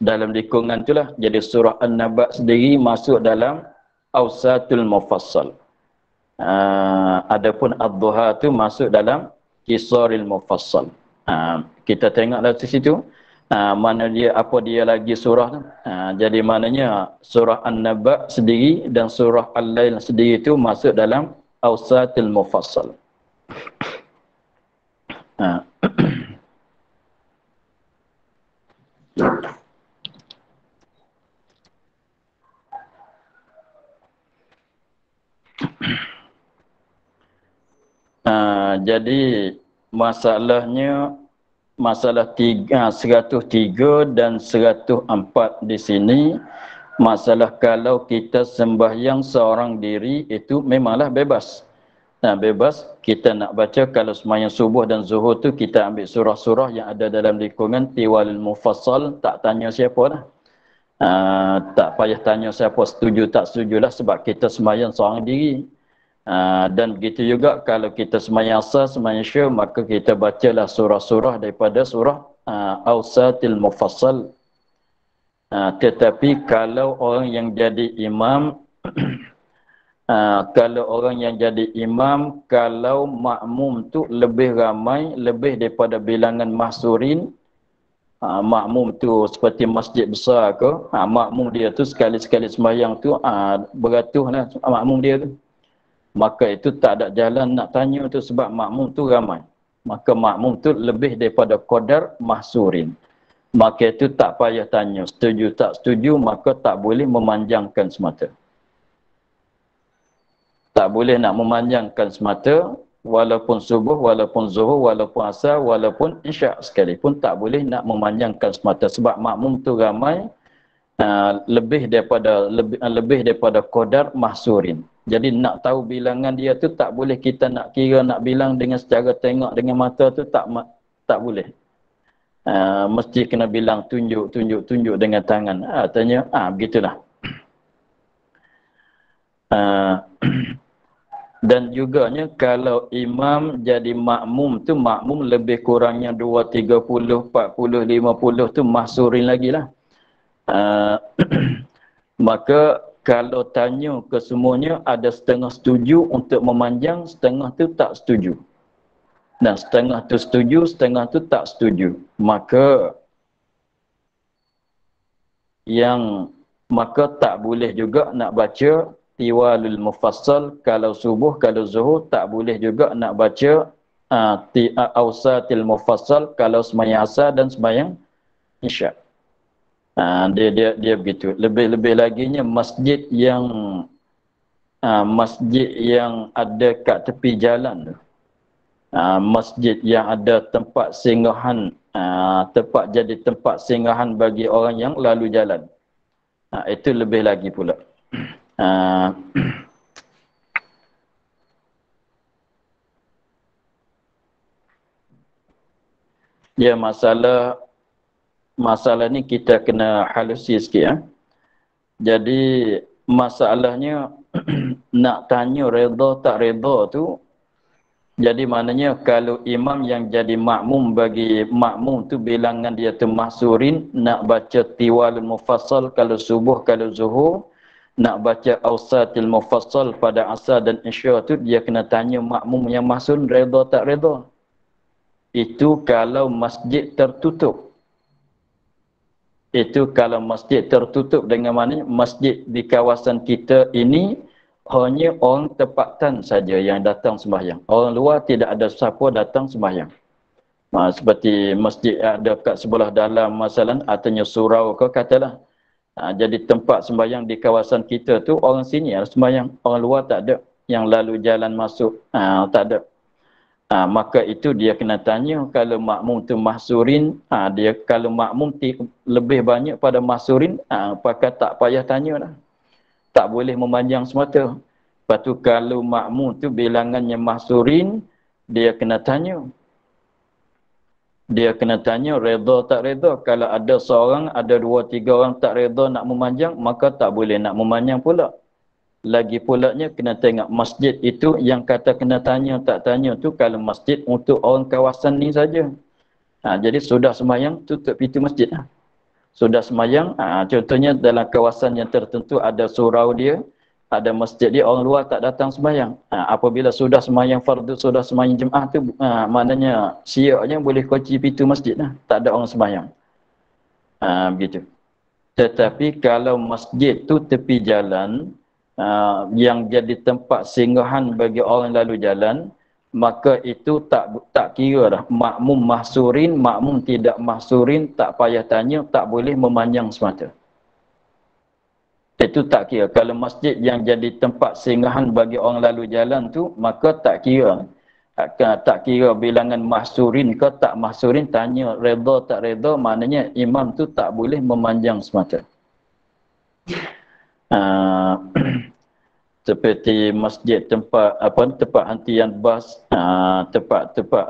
Dalam lingkungan itulah, jadi surah An-Naba sendiri masuk dalam Awsatul Mufassal. Adapun Ad-Duha tu masuk dalam qisaril mufassal. Kita tengoklah di situ. Mana dia, apa dia lagi surah tu. Jadi maknanya surah An-Naba sendiri dan surah Al-Lail sendiri itu masuk dalam awsatil mufassal. Ha. Jadi masalahnya masalah 103 dan 104 di sini, masalah kalau kita sembahyang seorang diri itu memanglah bebas. Bebas kita nak baca. Kalau sembahyang subuh dan zuhur tu kita ambil surah-surah yang ada dalam lingkungan tiwalul mufassal, tak tanya siapa lah. Tak payah tanya siapa setuju tak setujulah sebab kita sembahyang seorang diri. Dan begitu juga kalau kita sembahyang asar, sembahyang syur, maka kita bacalah surah-surah daripada surah awsatil mufassal. Tetapi kalau orang yang jadi imam kalau orang yang jadi imam, kalau makmum tu lebih ramai, lebih daripada bilangan mahsurin, makmum tu seperti masjid besar ke, makmum dia tu sekali-sekali sembahyang tu beratuslah makmum dia tu, maka itu tak ada jalan nak tanya tu sebab makmum tu ramai. Maka makmum tu lebih daripada qadar mahsurin. Maka itu tak payah tanya setuju tak setuju, maka tak boleh memanjangkan semata. Tak boleh nak memanjangkan semata, walaupun subuh, walaupun zuhur, walaupun asar, walaupun isyak sekalipun tak boleh nak memanjangkan semata sebab makmum tu ramai, lebih daripada qadar mahsurin. Jadi nak tahu bilangan dia tu tak boleh kita nak kira, nak bilang dengan secara tengok dengan mata tu tak boleh. Mesti kena bilang tunjuk dengan tangan. Tanya, begitulah. Dan juganya kalau imam jadi makmum tu, makmum lebih kurangnya 2, 30, 40, 50 tu mahsurin lagi lah. Maka kalau tanya ke semuanya, ada setengah setuju untuk memanjang, setengah tu tak setuju. Dan setengah tu setuju, setengah tu tak setuju. Maka tak boleh juga nak baca tiwalul mufassal kalau subuh, kalau zuhur. Tak boleh juga nak baca awsatil mufassal kalau sembahyang asar dan sembahyang isyak. Dia begitu. Lebih-lebih laginya masjid yang ada kat tepi jalan tu. Masjid yang ada tempat singgahan, jadi tempat singgahan bagi orang yang lalu jalan. Itu lebih lagi pula. Ya, masalah ni kita kena halusi sikit ya. Jadi masalahnya nak tanya redha tak redha tu. Jadi maknanya kalau imam yang jadi makmum, bagi makmum tu bilangan dia tu mahsurin, nak baca tiwalul mufassal kalau subuh, kalau zuhur, nak baca awsatil mufassal pada asar dan isya tu, dia kena tanya makmum yang mahsurin redha tak redha. Itu kalau masjid tertutup. Itu kalau masjid tertutup, dengan maknanya masjid di kawasan kita ini hanya orang tempatan saja yang datang sembahyang. Orang luar tidak ada siapa datang sembahyang. Seperti masjid ada kat sebelah dalam masalah, artinya surau ke katalah. Jadi tempat sembahyang di kawasan kita tu orang sini ada sembahyang. Orang luar tak ada. Yang lalu jalan masuk tak ada. Maka itu dia kena tanya kalau makmum tu mahsurin, dia kalau makmum lebih banyak pada mahsurin, pakai tak payah tanya dah. Tak boleh memanjang semata. Lepas tu kalau makmum tu bilangannya mahsurin, dia kena tanya. Dia kena tanya redha tak redha. Kalau ada seorang, ada 2, 3 orang tak redha nak memanjang, maka tak boleh nak memanjang pula. Lagi pulanya kena tengok masjid itu yang kata kena tanya tak tanya tu, kalau masjid untuk orang kawasan ni saja. Jadi sudah sembahyang tutup pintu masjid. Sudah sembahyang, contohnya dalam kawasan yang tertentu ada surau dia, ada masjid dia orang luar tak datang sembahyang. Apabila sudah sembahyang fardu, sudah sembahyang jemaah tu maknanya siapnya boleh kunci pintu masjid lah. Tak ada orang sembahyang. Begitu. Tetapi kalau masjid tu tepi jalan yang jadi tempat singgahan bagi orang lalu jalan, maka itu tak kira dah. Makmum mahsurin, makmum tidak mahsurin, tak payah tanya, tak boleh memanjang semata. Itu tak kira. Kalau masjid yang jadi tempat singgahan bagi orang lalu jalan tu, maka tak kira. Tak kira bilangan mahsurin ke tak mahsurin, tanya reda tak reda, maknanya imam tu tak boleh memanjang semata. Seperti masjid tempat tempat hantian bas, tempat-tempat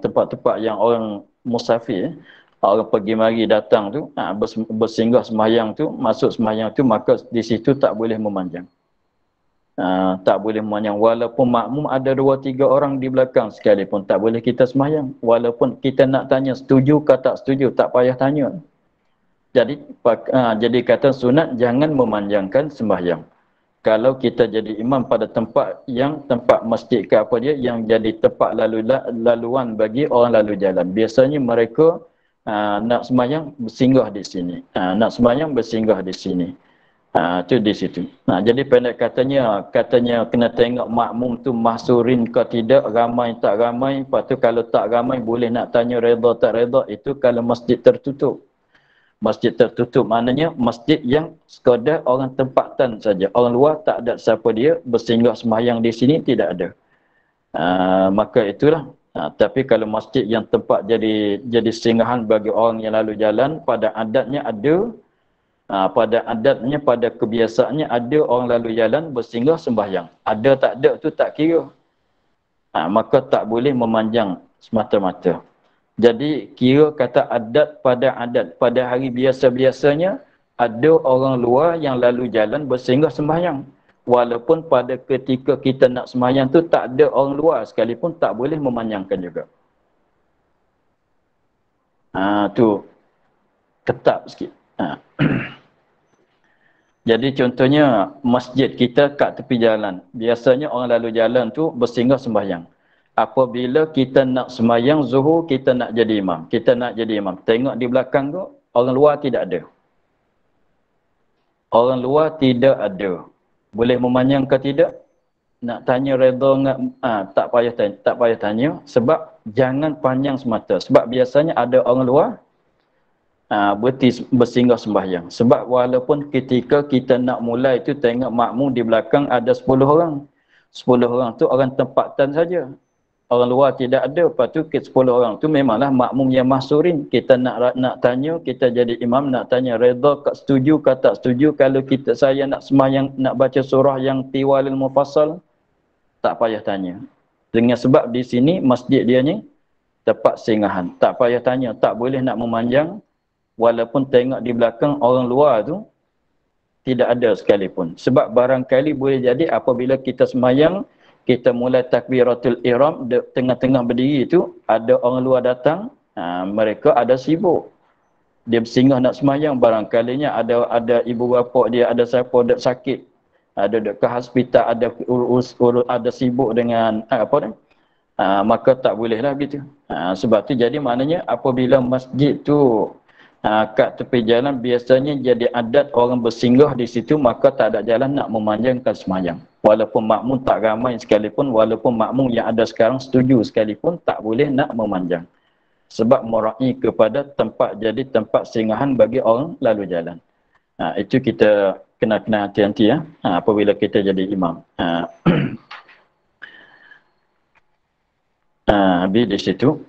tempat-tempat yang orang musafir, orang pergi mari datang tu, bersinggah sembahyang tu, masuk sembahyang tu, maka di situ tak boleh memanjang. Tak boleh memanjang walaupun makmum ada 2-3 orang di belakang sekalipun, tak boleh kita sembahyang. Walaupun kita nak tanya setuju ke tak setuju, tak payah tanya. Jadi kata sunat jangan memanjangkan sembahyang. Kalau kita jadi imam pada tempat masjid ke apa dia yang jadi tempat laluan bagi orang lalu jalan. Biasanya mereka nak sembahyang bersinggah di sini. Nak sembahyang bersinggah di sini. Tu di situ. Jadi pendek katanya kena tengok makmum tu mahsurin ke tidak, ramai tak ramai. Lepas tu kalau tak ramai boleh nak tanya reda tak reda, itu kalau masjid tertutup. Masjid tertutup maknanya masjid yang sekadar orang tempatan saja. Orang luar tak ada siapa dia bersinggah sembahyang di sini, tidak ada. Maka itulah. Tapi kalau masjid yang tempat jadi singgahan bagi orang yang lalu jalan, pada adatnya ada, pada kebiasaannya ada orang lalu jalan bersinggah sembahyang. Ada tak ada tu tak kira. Maka tak boleh memanjang semata-mata. Jadi kira kata adat pada hari biasa-biasanya ada orang luar yang lalu jalan bersinggah sembahyang. Walaupun pada ketika kita nak sembahyang tu tak ada orang luar sekalipun, tak boleh memanjangkan juga. Tu ketat sikit. Jadi contohnya masjid kita kat tepi jalan. Biasanya orang lalu jalan tu bersinggah sembahyang. Apabila kita nak sembahyang zuhur, kita nak jadi imam. Kita nak jadi imam. Tengok di belakang tu, orang luar tidak ada. Orang luar tidak ada. Boleh memanjang ke tidak? Nak tanya reda tak payah tanya. Sebab jangan panjang semata. Sebab biasanya ada orang luar bersinggah sembahyang. Sebab walaupun ketika kita nak mulai tu tengok makmum di belakang ada 10 orang. 10 orang tu orang tempatan saja. Orang luar tidak ada. Lepas tu 10 orang tu memanglah makmum yang mahsurin. Kita nak tanya, kita jadi imam nak tanya reda kat setuju ke tak setuju. Kalau saya nak sembahyang, nak baca surah yang tiwalil mufassal, tak payah tanya. Dengan sebab di sini masjid dia ni tempat singgahan. Tak payah tanya, tak boleh nak memanjang. Walaupun tengok di belakang orang luar tu tidak ada sekalipun. Sebab barangkali boleh jadi apabila kita sembahyang, kita mulai takbiratul ihram, tengah-tengah berdiri tu ada orang luar datang, mereka ada sibuk. Dia bersinggah nak sembahyang, barangkalinya ada ibu bapa dia, ada siapa ada sakit, ada ke hospital, ada sibuk dengan maka tak bolehlah gitu. Sebab tu jadi maknanya apabila masjid tu kat tepi jalan biasanya jadi adat orang bersinggah di situ, maka tak ada jalan nak memanjangkan sembahyang. Walaupun makmum tak ramai sekalipun, walaupun makmum yang ada sekarang setuju sekalipun, tak boleh nak memanjang. Sebab meraih kepada tempat jadi tempat singgahan bagi orang lalu jalan. Itu kita kena hati-hati ya. Apabila kita jadi imam. Habis di situ.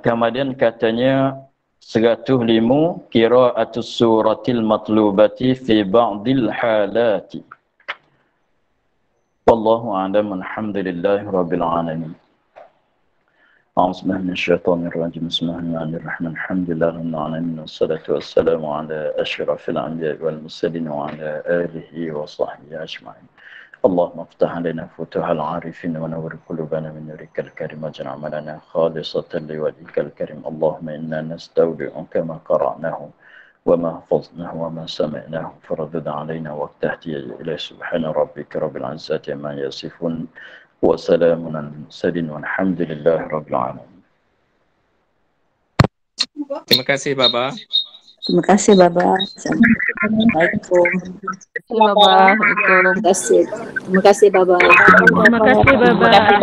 Kemudian katanya 105 qira'atus suratil matlubati fi ba'dil halati. Wallahu a'lam, alhamdulillahi rabbil alamin. A'udzubillahi minasyaitonir rajim. Bismillahirrahmanirrahim. Alhamdulillahirabbil alamin wassalatu wassalamu ala asyrafil anbiya'i wal mursalin wa ala alihi wa sahbihi ajma'in. اللهم افتح علينا فتوح العارفين ونور قلوبنا من نورك الكريم واجعل عملنا خالصة لوجهك الكريم. اللهم إنا نستودعك ما قرأناه وما حفظناه وما سمعناه فردد علينا واقتهدي إليه. سبحان ربك رب العزة عما يصفون وسلام على المرسلين والحمد لله رب العالمين. Terima kasih Baba. Terima kasih Baba. Assalamualaikum. Terima kasih Baba. Terima kasih Baba. Terima kasih Baba.